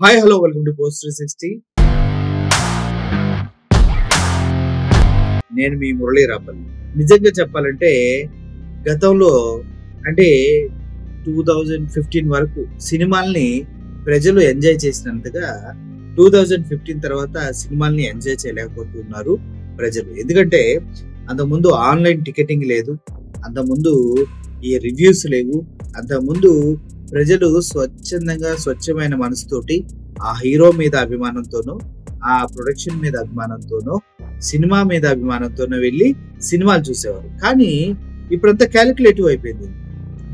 Hi hello welcome to post 360. నేను మీ మురళీ రాపల్లి. నిజంగా చెప్పాలంటే గతంలో అంటే 2015 వరకు సినిమాల్ని ప్రజలు ఎంజాయ్ చేసినంతగా 2015 తర్వాత సినిమాల్ని ఎంజాయ్ చేయలేకపోతున్నారు ప్రజలు. ఎందుకంటే అంతకుముందు ఆన్లైన్ టికెటింగ్ లేదు, అంతకుముందు ఈ రివ్యూస్ లేవు, అంతకుముందు ప్రజలు స్వచ్ఛమైన మనసుతోటి ఆ హీరో మీద అభిమానంతోనో, ఆ ప్రొడక్షన్ మీద అభిమానంతోనో, సినిమా మీద అభిమానంతోనో వెళ్ళి సినిమాలు చూసేవారు. కానీ ఇప్పుడంతా క్యాలిక్యులేటివ్ అయిపోయింది.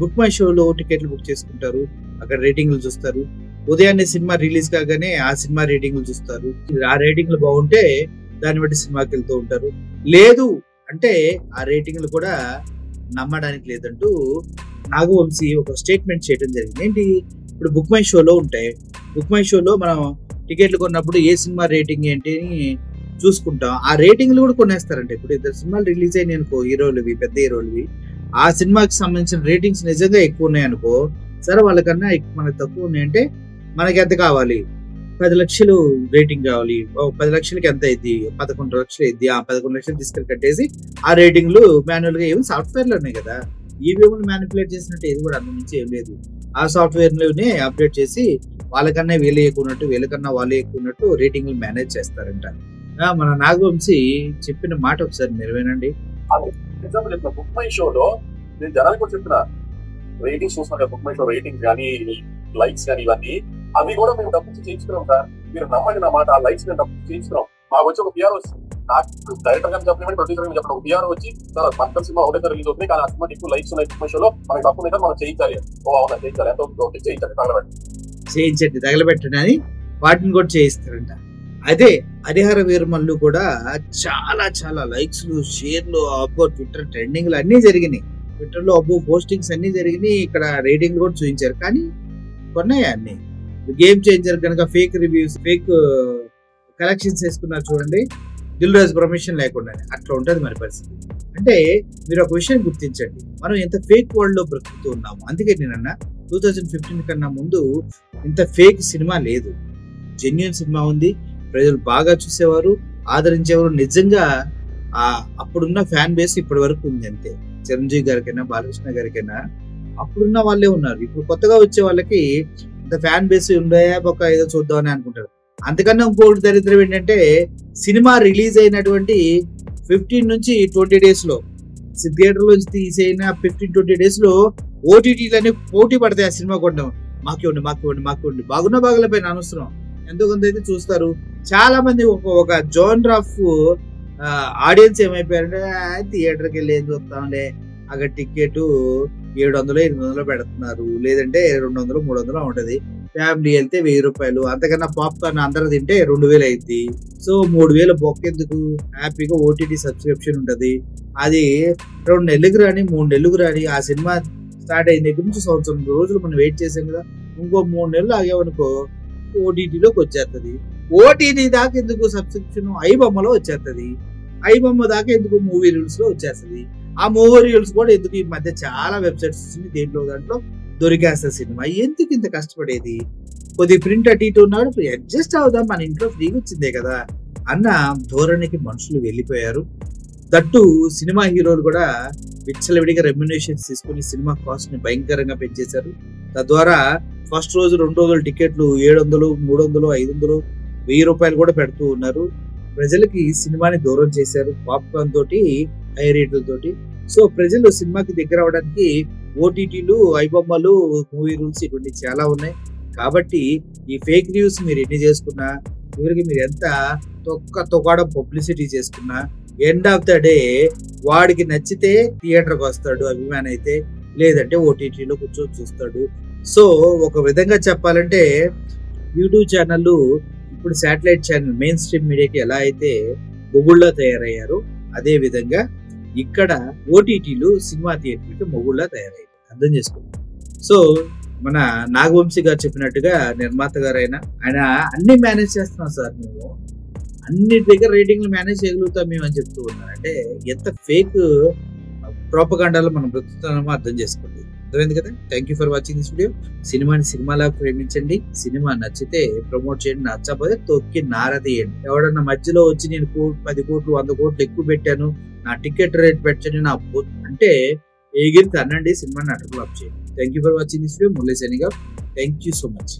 బుక్ మై షోలో టికెట్లు బుక్ చేసుకుంటారు, అక్కడ రేటింగ్లు చూస్తారు. ఉదయాన్నే సినిమా రిలీజ్ కాగానే ఆ సినిమా రేటింగ్లు చూస్తారు. ఆ రేటింగ్లు బాగుంటే దాన్ని బట్టి సినిమాకి వెళ్తూ ఉంటారు. లేదు అంటే ఆ రేటింగ్లు కూడా నమ్మడానికి లేదంటూ నాగవంశీ ఒక స్టేట్మెంట్ చేయడం జరిగింది. ఏంటి, ఇప్పుడు బుక్ మై షోలో ఉంటాయి, బుక్ మై షోలో మనం టికెట్లు కొన్నప్పుడు ఏ సినిమా రేటింగ్ ఏంటి అని చూసుకుంటాం. ఆ రేటింగ్లు కూడా కొనేస్తారంటే, ఇప్పుడు ఇద్దరు సినిమాలు రిలీజ్ అయినాయి అనుకో, హీరోలవి పెద్ద హీరోలవి, ఆ సినిమాకి సంబంధించిన రేటింగ్స్ నిజంగా ఎక్కువ ఉన్నాయి అనుకో, సరే వాళ్ళకన్నా మనకు తక్కువ ఉన్నాయంటే మనకి ఎంత కావాలి, 10 లక్షలు రేటింగ్ కావాలి, 10 లక్షలకి ఎంత అయింది, 11 లక్షలు అయింది, ఆ 11 లక్షలు తీసుకెళ్ళి కట్టేసి ఆ రేటింగ్లు మాన్యువల్ గా ఏమి సాఫ్ట్వేర్లు ఉన్నాయి కదా, ఈవీఎంలు మ్యానిపులేట్ చేసినట్టు ఏది కూడా అందు నుంచి ఏం లేదు. ఆ సాఫ్ట్వేర్ లోనే అప్డేట్ చేసి వాళ్ళకన్నా వీళ్ళు ఎక్కువ ఉన్నట్టు, వీళ్ళకన్నా వాళ్ళు ఎక్కువ ఉన్నట్టు రేటింగ్లు మేనేజ్ చేస్తారంట. మన నాగవంశీ చెప్పిన మాట ఒకసారి మీరు వినండి. ఎగ్జాంపుల్ చెప్తున్నా, బుక్ మై షోలో నేను జనానికి కూడా చెప్తున్నా, రేటింగ్స్ చూస్తున్నా, బుక్ మై షో రేటింగ్స్ కానీ లైక్స్ కానీ ఇవన్నీ అవి కూడా మేము డబ్బు చేయించుకున్నాం సార్. మీరు నమ్మండి నా మాట, ఆ లైక్స్ మేము డబ్బు చేయించుకున్నాం. మాకు వచ్చి ఒక పిఆర్ వస్తుంది, నాకు డైరెక్టర్ గారిని చెప్పలేమని ప్రొడ్యూసర్ గారిని చెప్పడం, ఒక పిఆర్ వచ్చి సార్ మన సినిమా ఒకటే రిలీజ్ అవుతుంది కానీ ఆ సినిమాకి ఎక్కువ లైక్స్ ఉన్నాయి, బుక్ మై షోలో మనకి తప్పు మీద మనం చేయించాలి. ఓ అవునా, చేయించాలి, ఎంత చేయించాలి, తగలబెట్టండి అని వాటిని కూడా చేయిస్తారంట. అదే హరిహర వీరమల్లు కూడా చాలా చాలా లైక్స్, షేర్లు, అబ్బో ట్విట్టర్ ట్రెండింగ్లు అన్ని జరిగినాయి, ట్విట్టర్ లో అబ్బో పోస్టింగ్స్ అన్ని జరిగినాయి, ఇక్కడ రేటింగ్లు కూడా చూపించారు. కానీ కొన్నాయి అన్ని. గేమ్ చేంజర్ కనుక ఫేక్ రివ్యూస్, ఫేక్ కలెక్షన్స్ వేసుకున్నారు చూడండి, దిల్ రాజు పర్మిషన్ లేకుండా. అట్లా ఉంటది మరి పరిస్థితి. అంటే మీరు ఒక విషయం గుర్తించండి, మనం ఎంత ఫేక్ వరల్డ్ లో బ్రతుకుతూ ఉన్నాము. అందుకే నేనన్నా 2015 కన్నా ముందు ఇంత ఫేక్ సినిమా లేదు, జెన్యూన్ సినిమా ఉంది, ప్రజలు బాగా చూసేవారు, ఆదరించేవారు. నిజంగా అప్పుడున్న ఫ్యాన్ బేస్ ఇప్పటి వరకు ఉంది అంతే. చిరంజీవి గారికైనా బాలకృష్ణ గారికైనా అప్పుడున్న వాళ్ళే ఉన్నారు. ఇప్పుడు కొత్తగా వచ్చే వాళ్ళకి ఇంత ఫ్యాన్ బేస్ ఉండే ఒక ఏదో చూద్దామని అనుకుంటారు. అంతకన్నా ఇంకోటి దరిద్రం ఏంటంటే, సినిమా రిలీజ్ అయినటువంటి 15 నుంచి 20 డేస్ లో, థియేటర్ లో తీసైన 15-20 డేస్ లో ఓటీటీలని పోటీ పడతాయి ఆ సినిమా కొనడం. మాకు బాగున్నా బాగలేపోయిన అనవసరం, ఎంతో కొంత అయితే చూస్తారు. చాలా మంది ఒక జోనర్ ఆఫ్ ఆడియన్స్ ఏమైపోయారంటే, థియేటర్కి వెళ్ళి ఏం చూస్తాంలే, అక్కడ టికెట్ 700-800 పెడుతున్నారు, లేదంటే 200-300 ఉంటది, ఫ్యామిలీ వెళ్తే 1000 రూపాయలు, అంతకన్నా పాప్కార్న్ అందరూ తింటే 2000 అయింది. సో 3000 బొక్కెందుకు, హ్యాపీగా ఓటీటీ సబ్స్క్రిప్షన్ ఉంటది. అది 2 నెలలకు రాని 3 నెలలకు రాని, ఆ సినిమా స్టార్ట్ అయిన దగ్గర నుంచి సంవత్సరం రోజులు మనం వెయిట్ చేసాం కదా, ఇంకో 3 నెలలు ఆగేవనుకో ఓటీటీలోకి వచ్చేస్తుంది. ఓటీటీ దాకా ఎందుకు సబ్స్క్రిప్షన్, ఐబొమ్మలో వచ్చేస్తుంది. ఐబొమ్మ దాకా ఎందుకు మూవీ రూల్స్ లో వచ్చేస్తుంది. ఆ మూవీ రూల్స్ కూడా ఎందుకు, ఈ మధ్య చాలా వెబ్సైట్స్ వచ్చింది, దాంట్లో దొరికేస్తుంది సినిమా. ఎందుకు ఇంత కష్టపడేది, కొద్ది ప్రింట్ అటు ఇటు ఉన్నాడు, అడ్జస్ట్ అవుదాం, మన ఇంట్లో ఫ్రీగా వచ్చిందే కదా అన్న ధోరణికి మనుషులు వెళ్ళిపోయారు. దట్టు సినిమా హీరోలు కూడా విచ్చలవిడిగా రెమ్యునేషన్స్ తీసుకుని సినిమా కాస్ట్ ని భయంకరంగా పెంచేశారు. తద్వారా ఫస్ట్ రోజు 2 రోజులు టికెట్లు 700, 300, 500, 1000 రూపాయలు కూడా పెడుతూ ఉన్నారు. ప్రజలకి సినిమాని దూరం చేశారు పాప్కార్న్ తోటి, హై రేట్లతోటి. సో ప్రజలు సినిమాకి దగ్గర అవడానికి ఓటీటీలు, ఐబొమ్మలు, మూవీ రూల్స్ ఇవన్నీ చాలా ఉన్నాయి. కాబట్టి ఈ ఫేక్ న్యూస్ మీరు ఎన్ని చేసుకున్నా, చివరికి మీరు ఎంత తొక్కడం పబ్లిసిటీ చేసుకున్నా, ఎండ్ ఆఫ్ ద డే వాడికి నచ్చితే థియేటర్కి వస్తాడు అభిమాని అయితే, లేదంటే ఓటీటీలో కూర్చొని చూస్తాడు. సో ఒక విధంగా చెప్పాలంటే యూట్యూబ్ ఛానళ్ళు ఇప్పుడు శాటిలైట్ ఛానల్ మెయిన్ స్ట్రీమ్ మీడియాకి ఎలా అయితే మొగుళ్ళ తయారయ్యారో, అదే విధంగా ఇక్కడ ఓటీటీలు సినిమా థియేటర్కి మొగుళ్ళ తయారయ్యారు. అర్థం చేసుకోండి. సో మన నాగవంశీ గారు చెప్పినట్టుగా, నిర్మాత గారు ఆయన అన్ని మేనేజ్ చేస్తున్నాం సార్, మేము అన్ని దగ్గర రేటింగ్లు మేనేజ్ చేయగలుగుతాం మేము అని చెప్తూ ఉన్నారు. అంటే ఎంత ఫేక్ ప్రోపగాండాలో మనం బ్రతుకుతున్నామో అర్థం చేసుకోండి. అర్థమైంది కదా. Thank you for watching this video. సినిమాని సినిమాలా ప్రేమించండి, సినిమా నచ్చితే ప్రమోట్ చేయండి, నచ్చకపోతే తొక్కి నారదీయండి. ఎవడన్నా మధ్యలో వచ్చి నేను 10 కోట్లు 100 కోట్లు ఎక్కువ పెట్టాను, నా టికెట్ రేట్ పెట్టండి నా అంటే ఎగిరి తన్నండి, సినిమాని అటర్ ఫ్లాప్ చేయండి. Thank you for watching this video. Murali signing off. Thank you so much.